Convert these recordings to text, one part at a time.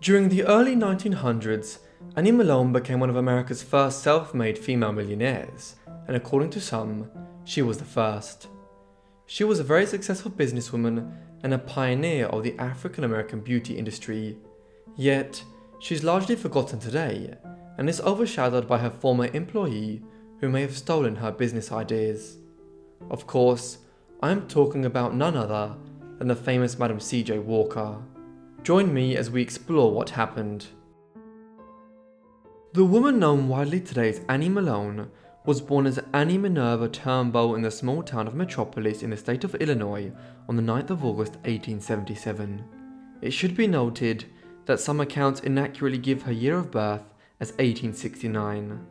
During the early 1900s, Annie Malone became one of America's first self-made female millionaires, and according to some, she was the first. She was a very successful businesswoman and a pioneer of the African American beauty industry, yet she's largely forgotten today and is overshadowed by her former employee who may have stolen her business ideas. Of course, I am talking about none other than the famous Madam C.J. Walker. Join me as we explore what happened. The woman known widely today as Annie Malone was born as Annie Minerva Turnbo in the small town of Metropolis in the state of Illinois on the 9th of August 1877. It should be noted that some accounts inaccurately give her year of birth as 1869.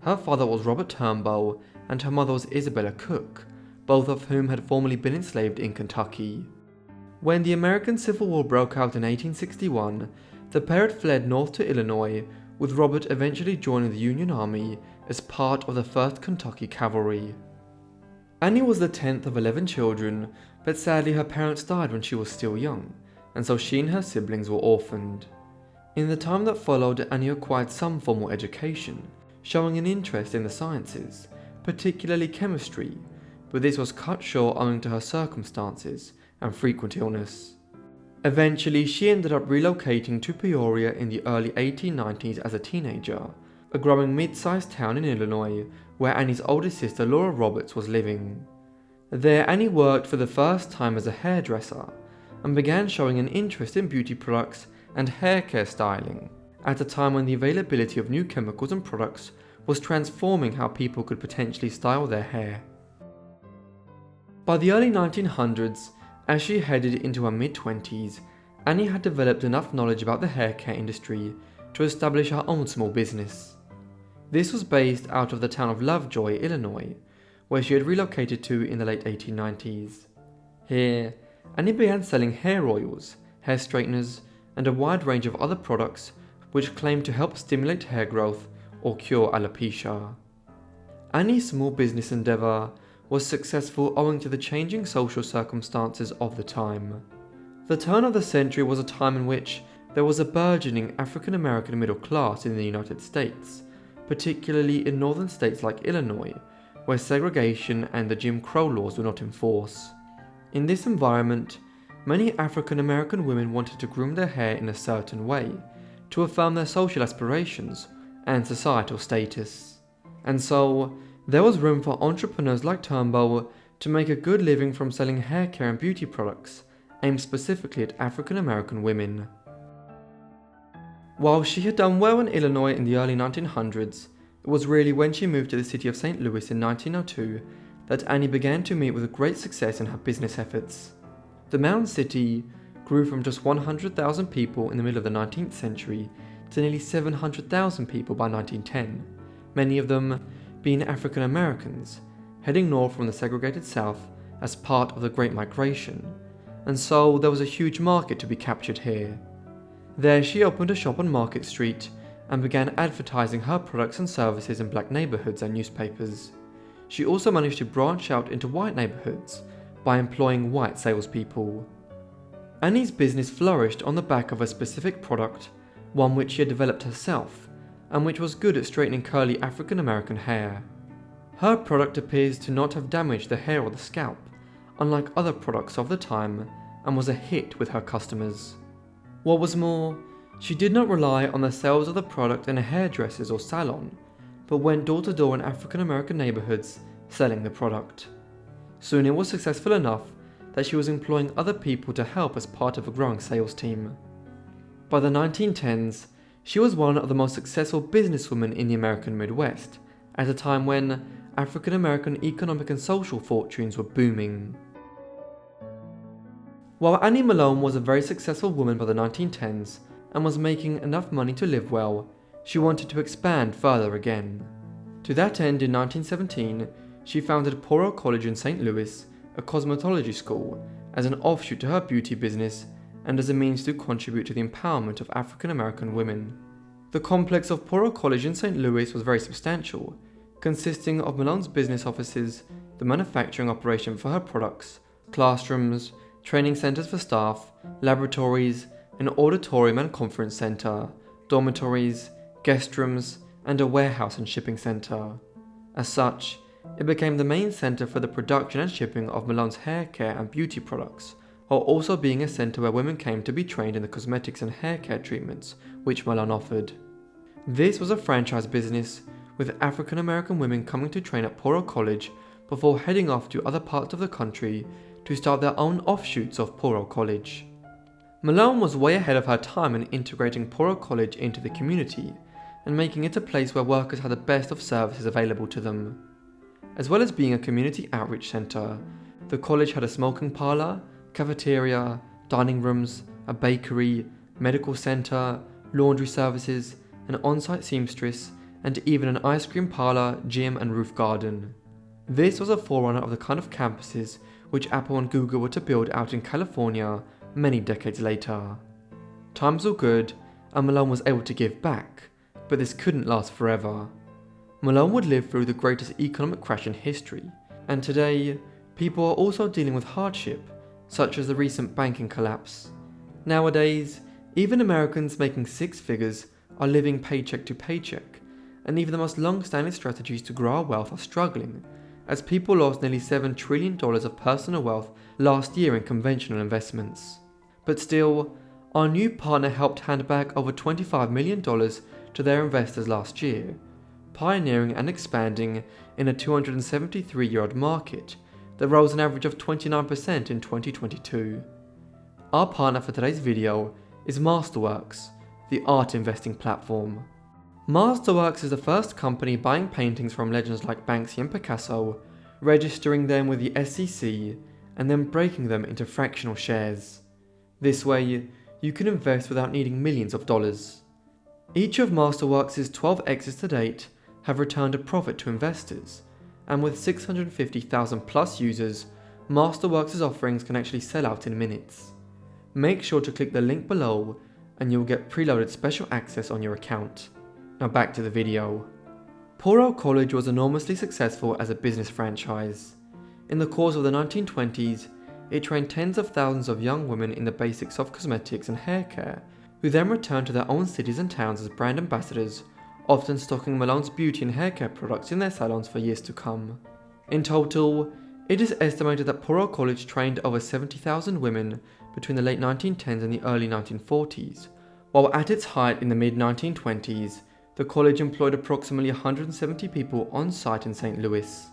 Her father was Robert Turnbo and her mother was Isabella Cook, both of whom had formerly been enslaved in Kentucky. When the American Civil War broke out in 1861, the pair had fled north to Illinois, with Robert eventually joining the Union Army as part of the 1st Kentucky Cavalry. Annie was the 10th of 11 children, but sadly her parents died when she was still young, and so she and her siblings were orphaned. In the time that followed, Annie acquired some formal education, showing an interest in the sciences, particularly chemistry, but this was cut short owing to her circumstances and frequent illness. Eventually, she ended up relocating to Peoria in the early 1890s as a teenager, a growing mid-sized town in Illinois where Annie's older sister Laura Roberts was living. There, Annie worked for the first time as a hairdresser and began showing an interest in beauty products and hair care styling at a time when the availability of new chemicals and products was transforming how people could potentially style their hair. By the early 1900s, as she headed into her mid-20s, Annie had developed enough knowledge about the hair care industry to establish her own small business. This was based out of the town of Lovejoy, Illinois, where she had relocated to in the late 1890s. Here, Annie began selling hair oils, hair straighteners, and a wide range of other products which claimed to help stimulate hair growth or cure alopecia. Annie's small business endeavour was successful owing to the changing social circumstances of the time. The turn of the century was a time in which there was a burgeoning African American middle class in the United States, particularly in northern states like Illinois, where segregation and the Jim Crow laws were not in force. In this environment, many African American women wanted to groom their hair in a certain way to affirm their social aspirations and societal status. And so, there was room for entrepreneurs like Turnbo to make a good living from selling hair care and beauty products aimed specifically at African American women. While she had done well in Illinois in the early 1900s, it was really when she moved to the city of St. Louis in 1902 that Annie began to meet with great success in her business efforts. The Mound City grew from just 100,000 people in the middle of the 19th century to nearly 700,000 people by 1910, many of them being African Americans, heading north from the segregated South as part of the Great Migration, and so there was a huge market to be captured here. There she opened a shop on Market Street and began advertising her products and services in black neighborhoods and newspapers. She also managed to branch out into white neighborhoods by employing white salespeople. Annie's business flourished on the back of a specific product, one which she had developed herself, and which was good at straightening curly African American hair. Her product appears to not have damaged the hair or the scalp, unlike other products of the time, and was a hit with her customers. What was more, she did not rely on the sales of the product in a hairdresser's or salon, but went door to door in African American neighborhoods selling the product. Soon it was successful enough that she was employing other people to help as part of a growing sales team. By the 1910s, she was one of the most successful businesswomen in the American Midwest, at a time when African American economic and social fortunes were booming. While Annie Malone was a very successful woman by the 1910s and was making enough money to live well, she wanted to expand further again. To that end, in 1917, she founded Warhol College in St. Louis, a cosmetology school, as an offshoot to her beauty business and as a means to contribute to the empowerment of African American women. The complex of Warhol College in St. Louis was very substantial, consisting of Malone's business offices, the manufacturing operation for her products, classrooms, training centers for staff, laboratories, an auditorium and conference centre, dormitories, guest rooms, and a warehouse and shipping centre. As such, it became the main centre for the production and shipping of Malone's hair care and beauty products, while also being a centre where women came to be trained in the cosmetics and hair care treatments which Malone offered. This was a franchise business, with African American women coming to train at Warhol College before heading off to other parts of the country to start their own offshoots of Warhol College. Malone was way ahead of her time in integrating Warhol College into the community and making it a place where workers had the best of services available to them. As well as being a community outreach centre, the college had a smoking parlour, cafeteria, dining rooms, a bakery, medical centre, laundry services, an on-site seamstress, and even an ice cream parlour, gym and roof garden. This was a forerunner of the kind of campuses which Apple and Google were to build out in California many decades later. Times were good, and Malone was able to give back, but this couldn't last forever. Malone would live through the greatest economic crash in history, and today, people are also dealing with hardship, such as the recent banking collapse. Nowadays, even Americans making six figures are living paycheck to paycheck, and even the most long-standing strategies to grow our wealth are struggling, as people lost nearly $7 trillion of personal wealth last year in conventional investments. But still, our new partner helped hand back over $25 million to their investors last year, pioneering and expanding in a 273-year-old market that rose an average of 29% in 2022. Our partner for today's video is Masterworks, the art investing platform. Masterworks is the first company buying paintings from legends like Banksy and Picasso, registering them with the SEC, and then breaking them into fractional shares. This way, you can invest without needing millions of dollars. Each of Masterworks' 12 exits to date have returned a profit to investors, and with 650,000 plus users, Masterworks' offerings can actually sell out in minutes. Make sure to click the link below and you'll get preloaded special access on your account. Now back to the video. Warhol College was enormously successful as a business franchise. In the course of the 1920s, it trained tens of thousands of young women in the basics of cosmetics and hair care, who then returned to their own cities and towns as brand ambassadors, often stocking Malone's beauty and hair care products in their salons for years to come. In total, it is estimated that Warhol College trained over 70,000 women between the late 1910s and the early 1940s, while at its height in the mid-1920s, the college employed approximately 170 people on site in St. Louis.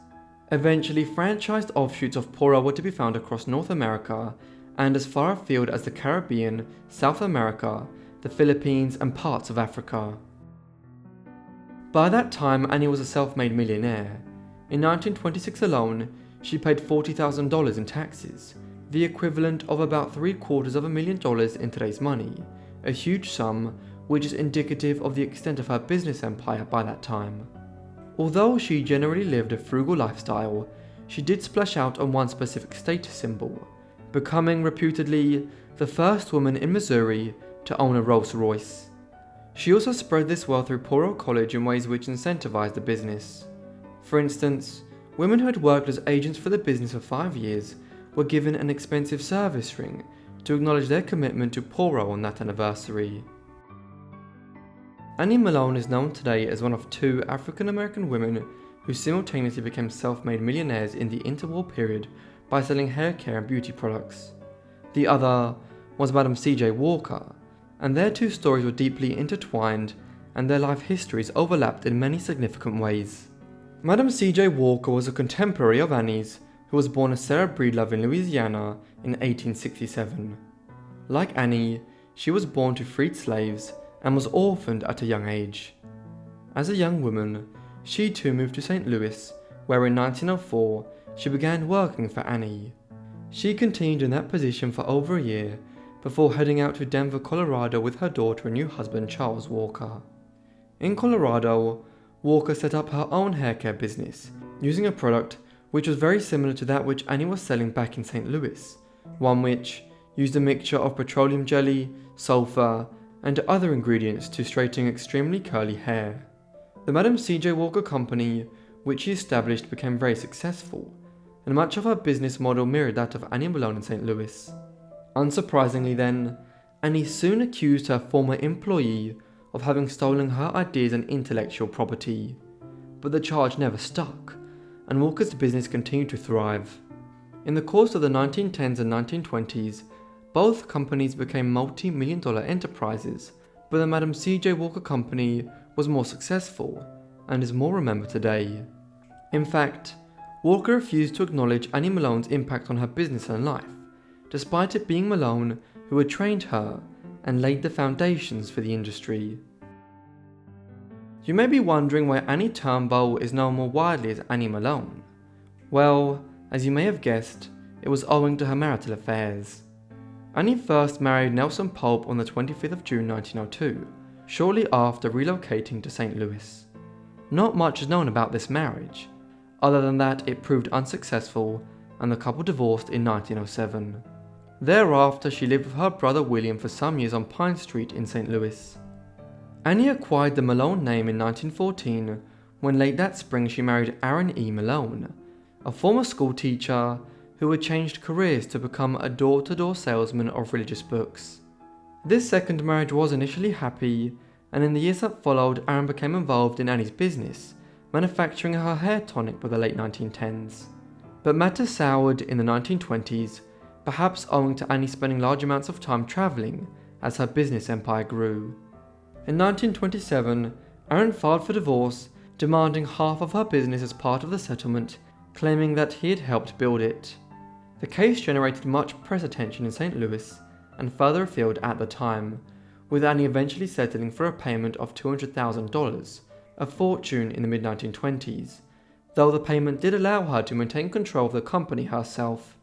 Eventually, franchised offshoots of Warhol were to be found across North America and as far afield as the Caribbean, South America, the Philippines, and parts of Africa. By that time, Annie was a self-made millionaire. In 1926 alone, she paid $40,000 in taxes, the equivalent of about $750,000 in today's money, a huge sum which is indicative of the extent of her business empire by that time. Although she generally lived a frugal lifestyle, she did splash out on one specific status symbol, becoming reputedly the first woman in Missouri to own a Rolls Royce. She also spread this wealth through Warhol College in ways which incentivized the business. For instance, women who had worked as agents for the business for 5 years were given an expensive service ring to acknowledge their commitment to Warhol on that anniversary. Annie Malone is known today as one of two African American women who simultaneously became self-made millionaires in the interwar period by selling hair care and beauty products. The other was Madam C.J. Walker, and their two stories were deeply intertwined and their life histories overlapped in many significant ways. Madam C.J. Walker was a contemporary of Annie's, who was born as Sarah Breedlove in Louisiana in 1867. Like Annie, she was born to freed slaves and was orphaned at a young age. As a young woman, she too moved to St. Louis, where in 1904 she began working for Annie. She continued in that position for over a year before heading out to Denver, Colorado with her daughter and new husband Charles Walker. In Colorado, Walker set up her own hair care business, using a product which was very similar to that which Annie was selling back in St. Louis, one which used a mixture of petroleum jelly, sulfur, and other ingredients to straighten extremely curly hair. The Madam C.J. Walker company, which she established, became very successful, and much of her business model mirrored that of Annie Malone in St. Louis. Unsurprisingly then, Annie soon accused her former employee of having stolen her ideas and intellectual property, but the charge never stuck, and Walker's business continued to thrive. In the course of the 1910s and 1920s, both companies became multi-million-dollar enterprises, but the Madam C.J. Walker Company was more successful and is more remembered today. In fact, Walker refused to acknowledge Annie Malone's impact on her business and life, despite it being Malone who had trained her and laid the foundations for the industry. You may be wondering why Annie Turnbo is known more widely as Annie Malone. Well, as you may have guessed, it was owing to her marital affairs. Annie first married Nelson Pope on the 25th of June 1902, shortly after relocating to St. Louis. Not much is known about this marriage, other than that it proved unsuccessful and the couple divorced in 1907. Thereafter, she lived with her brother William for some years on Pine Street in St. Louis. Annie acquired the Malone name in 1914 when late that spring she married Aaron E. Malone, a former school teacher who had changed careers to become a door-to-door salesman of religious books. This second marriage was initially happy, and in the years that followed, Aaron became involved in Annie's business, manufacturing her hair tonic by the late 1910s. But matters soured in the 1920s, perhaps owing to Annie spending large amounts of time travelling as her business empire grew. In 1927, Aaron filed for divorce, demanding half of her business as part of the settlement, claiming that he had helped build it. The case generated much press attention in St. Louis and further afield at the time, with Annie eventually settling for a payment of $200,000, a fortune in the mid-1920s, though the payment did allow her to maintain control of the company herself.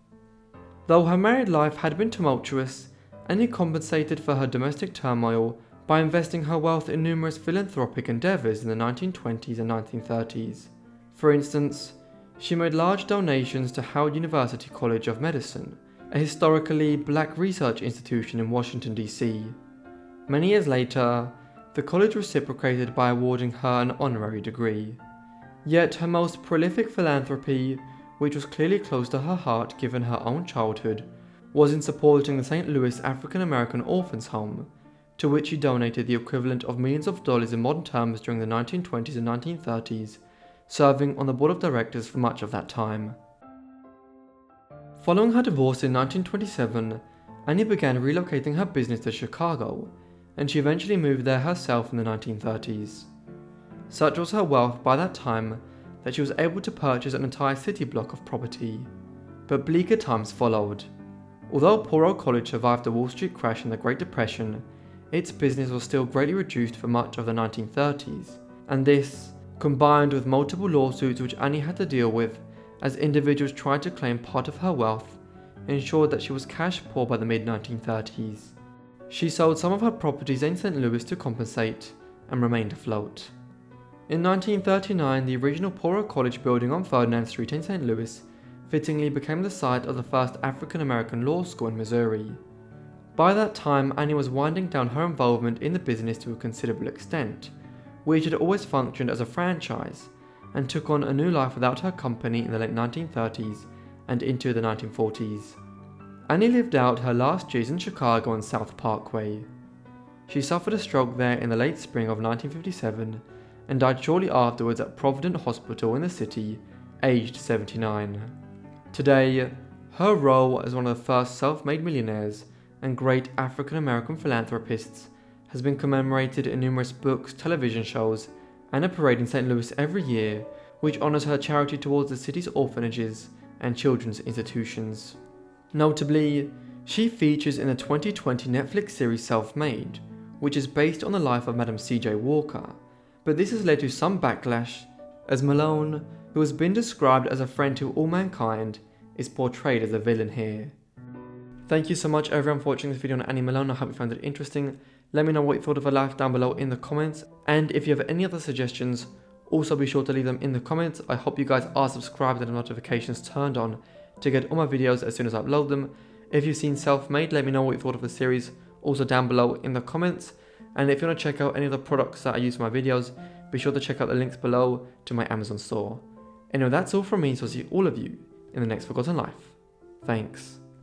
Though her married life had been tumultuous, Annie compensated for her domestic turmoil by investing her wealth in numerous philanthropic endeavours in the 1920s and 1930s. For instance, she made large donations to Howard University College of Medicine, a historically black research institution in Washington, D.C. Many years later, the college reciprocated by awarding her an honorary degree. Yet her most prolific philanthropy, which was clearly close to her heart given her own childhood, was in supporting the St. Louis African American Orphans Home, to which she donated the equivalent of millions of dollars in modern terms during the 1920s and 1930s, serving on the board of directors for much of that time. Following her divorce in 1927, Annie began relocating her business to Chicago, and she eventually moved there herself in the 1930s. Such was her wealth by that time that she was able to purchase an entire city block of property. But bleaker times followed. Although Poor Old College survived the Wall Street crash and the Great Depression, its business was still greatly reduced for much of the 1930s, and this, combined with multiple lawsuits which Annie had to deal with as individuals tried to claim part of her wealth, ensured that she was cash poor by the mid-1930s. She sold some of her properties in St. Louis to compensate, and remained afloat. In 1939, the original Poor Old College building on Ferdinand Street in St. Louis fittingly became the site of the first African American law school in Missouri. By that time, Annie was winding down her involvement in the business to a considerable extent, which had always functioned as a franchise, and took on a new life without her company in the late 1930s and into the 1940s. Annie lived out her last years in Chicago on South Parkway. She suffered a stroke there in the late spring of 1957 and died shortly afterwards at Providence Hospital in the city, aged 79. Today, her role as one of the first self-made millionaires and great African American philanthropists has been commemorated in numerous books, television shows, and a parade in St. Louis every year, which honours her charity towards the city's orphanages and children's institutions. Notably, she features in the 2020 Netflix series Selfmade, which is based on the life of Madam C.J. Walker, but this has led to some backlash, as Malone, who has been described as a friend to all mankind, is portrayed as a villain here. Thank you so much everyone for watching this video on Annie Malone. I hope you found it interesting. Let me know what you thought of her life down below in the comments, and if you have any other suggestions, also be sure to leave them in the comments. I hope you guys are subscribed and the notifications turned on to get all my videos as soon as I upload them. If you've seen Selfmade, let me know what you thought of the series also down below in the comments. And if you want to check out any of the products that I use for my videos, be sure to check out the links below to my Amazon store. Anyway, that's all from me, so I'll see all of you in the next Forgotten Life. Thanks.